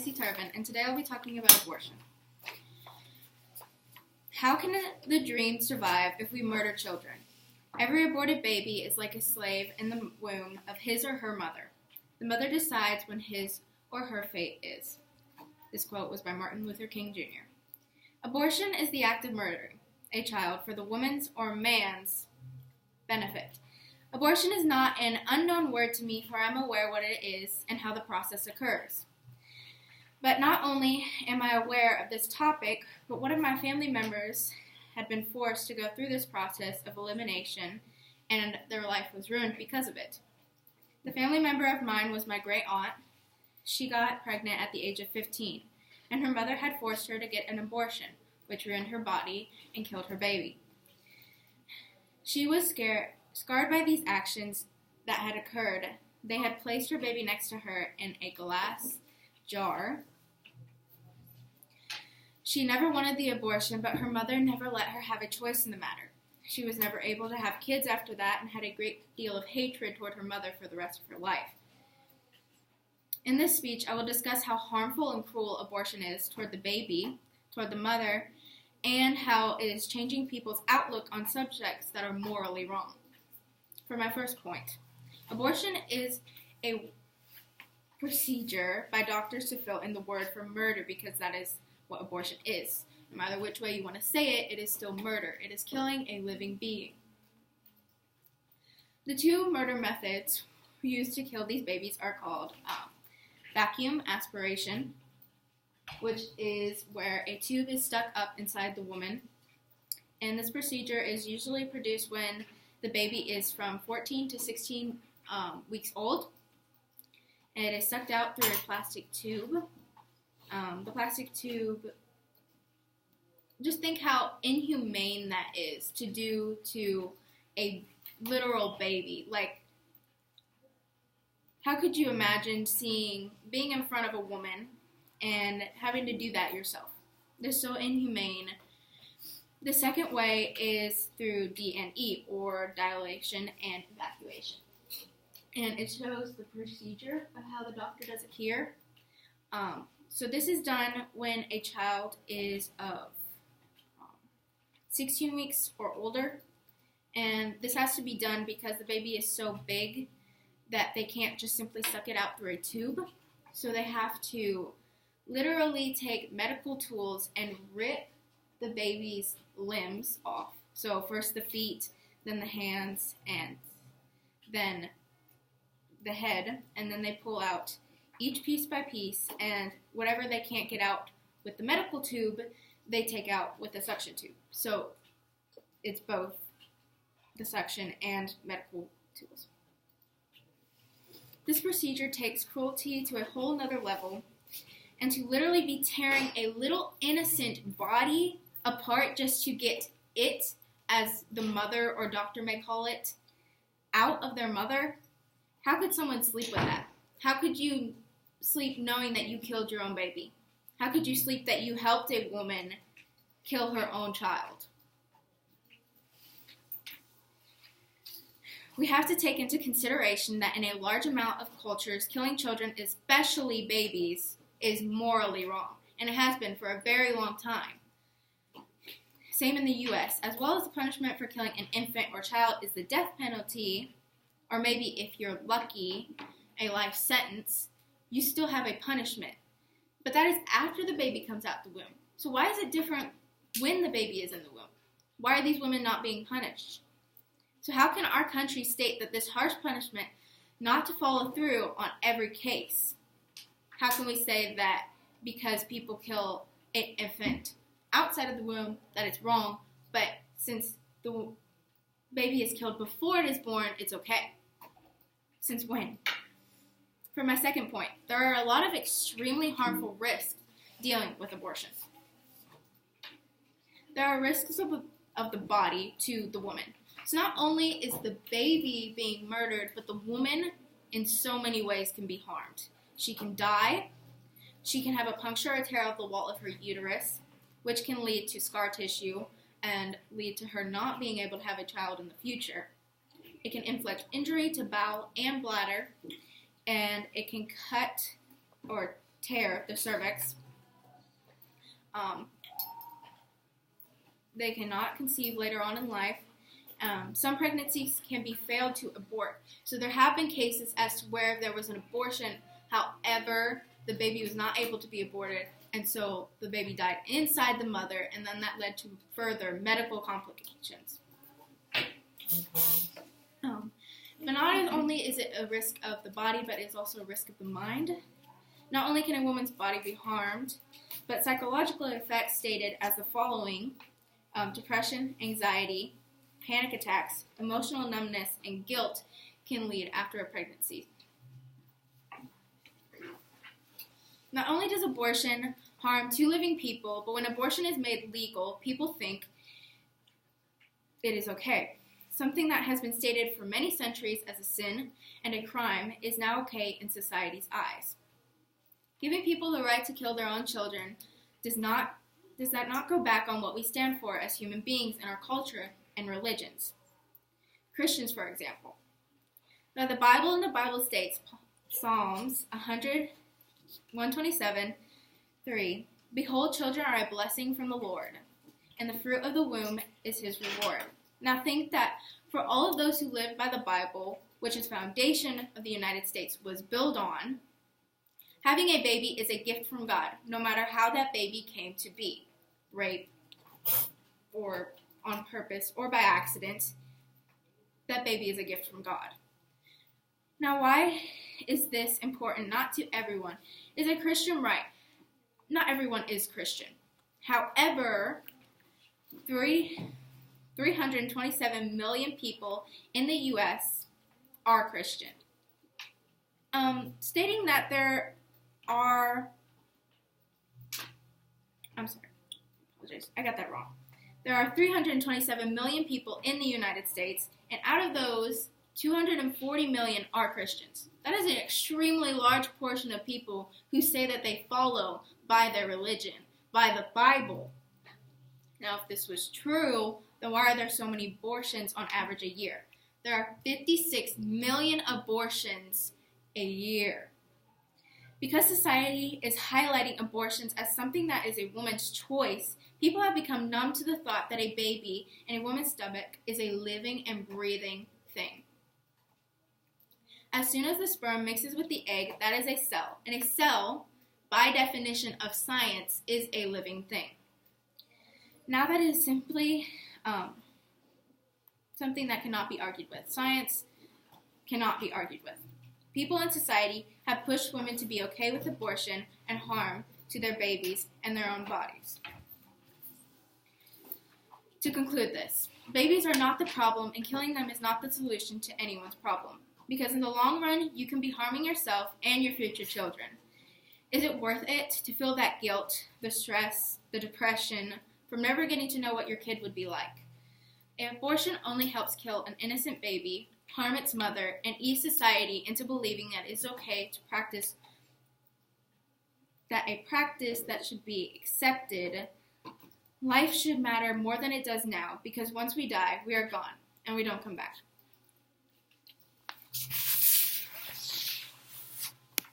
Lacy and today I'll be talking about abortion. How can the dream survive if we murder children? Every aborted baby is like a slave in the womb of his or her mother. The mother decides when his or her fate is. This quote was by Martin Luther King Jr. Abortion is the act of murdering a child for the woman's or man's benefit. Abortion is not an unknown word to me, for I am aware what it is and how the process occurs. But not only am I aware of this topic, but one of my family members had been forced to go through this process of elimination, and their life was ruined because of it. The family member of mine was my great aunt. She got pregnant at the age of 15, and her mother had forced her to get an abortion, which ruined her body and killed her baby. She was scarred by these actions that had occurred. They had placed her baby next to her in a glass jar. She never wanted the abortion, but her mother never let her have a choice in the matter. She was never able to have kids after that and had a great deal of hatred toward her mother for the rest of her life. In this speech, I will discuss how harmful and cruel abortion is toward the baby, toward the mother, and how it is changing people's outlook on subjects that are morally wrong. For my first point, abortion is a procedure by doctors to fill in the word for murder, because that is what abortion is. No matter which way you want to say it, it is still murder. It is killing a living being. The two murder methods used to kill these babies are called vacuum aspiration, which is where a tube is stuck up inside the woman. And this procedure is usually produced when the baby is from 14 to 16 weeks old. And it is sucked out through a plastic tube. The plastic tube, just think how inhumane that is to do to a literal baby. Like, how could you imagine being in front of a woman and having to do that yourself? They're so inhumane. The second way is through D&E, or dilation and evacuation. And it shows the procedure of how the doctor does it here. So this is done when a child is of 16 weeks or older. And this has to be done because the baby is so big that they can't just simply suck it out through a tube. So they have to literally take medical tools and rip the baby's limbs off. So first the feet, then the hands, and then the head, and then they pull out each piece by piece, and whatever they can't get out with the medical tube, they take out with the suction tube. So it's both the suction and medical tools. This procedure takes cruelty to a whole nother level, and to literally be tearing a little innocent body apart just to get it, as the mother or doctor may call it, out of their mother. How could someone sleep with that? How could you sleep knowing that you killed your own baby? How could you sleep that you helped a woman kill her own child? We have to take into consideration that in a large amount of cultures, killing children, especially babies, is morally wrong, and it has been for a very long time. Same in the U.S. As well as the punishment for killing an infant or child is the death penalty, or maybe if you're lucky, a life sentence, you still have a punishment. But that is after the baby comes out the womb. So why is it different when the baby is in the womb? Why are these women not being punished? So how can our country state that this harsh punishment not to follow through on every case? How can we say that because people kill an infant outside of the womb that it's wrong, but since the baby is killed before it is born, it's okay? Since when? For my second point, there are a lot of extremely harmful risks dealing with abortion. There are risks of the body to the woman. So not only is the baby being murdered, but the woman in so many ways can be harmed. She can die. She can have a puncture or tear of the wall of her uterus, which can lead to scar tissue and lead to her not being able to have a child in the future. It can inflict injury to bowel and bladder, and it can cut or tear the cervix. They cannot conceive later on in life. Some pregnancies can be failed to abort. So there have been cases as to where there was an abortion, however, the baby was not able to be aborted, and so the baby died inside the mother, and then that led to further medical complications. But not only is it a risk of the body, but it's also a risk of the mind. Not only can a woman's body be harmed, but psychological effects stated as the following: depression, anxiety, panic attacks, emotional numbness, and guilt can lead after a pregnancy. Not only does abortion harm two living people, but when abortion is made legal, people think it is okay. Something that has been stated for many centuries as a sin and a crime is now okay in society's eyes. Giving people the right to kill their own children does that not go back on what we stand for as human beings in our culture and religions? Christians, for example. Now, the Bible states, Psalms 127:3, "Behold, children are a blessing from the Lord, and the fruit of the womb is his reward." Now, think that for all of those who live by the Bible, which its foundation of the United States was built on, having a baby is a gift from God, no matter how that baby came to be. Rape, or on purpose, or by accident, that baby is a gift from God. Now, why is this important? Not to everyone. Is a Christian right? Not everyone is Christian. However, 327 million people in the U.S. are Christian. Stating that there are, I got that wrong. There are 327 million people in the United States, and out of those, 240 million are Christians. That is an extremely large portion of people who say that they follow by their religion, by the Bible. Now, if this was true, then why are there so many abortions on average a year? There are 56 million abortions a year. Because society is highlighting abortions as something that is a woman's choice, people have become numb to the thought that a baby in a woman's stomach is a living and breathing thing. As soon as the sperm mixes with the egg, that is a cell. And a cell, by definition of science, is a living thing. Now that is simply something that cannot be argued with. Science cannot be argued with. People in society have pushed women to be okay with abortion and harm to their babies and their own bodies. To conclude this, babies are not the problem, and killing them is not the solution to anyone's problem. Because in the long run, you can be harming yourself and your future children. Is it worth it to feel that guilt, the stress, the depression from never getting to know what your kid would be like? An abortion only helps kill an innocent baby, harm its mother, and ease society into believing that it's okay to practice that should be accepted. Life should matter more than it does now, because once we die, we are gone, and we don't come back.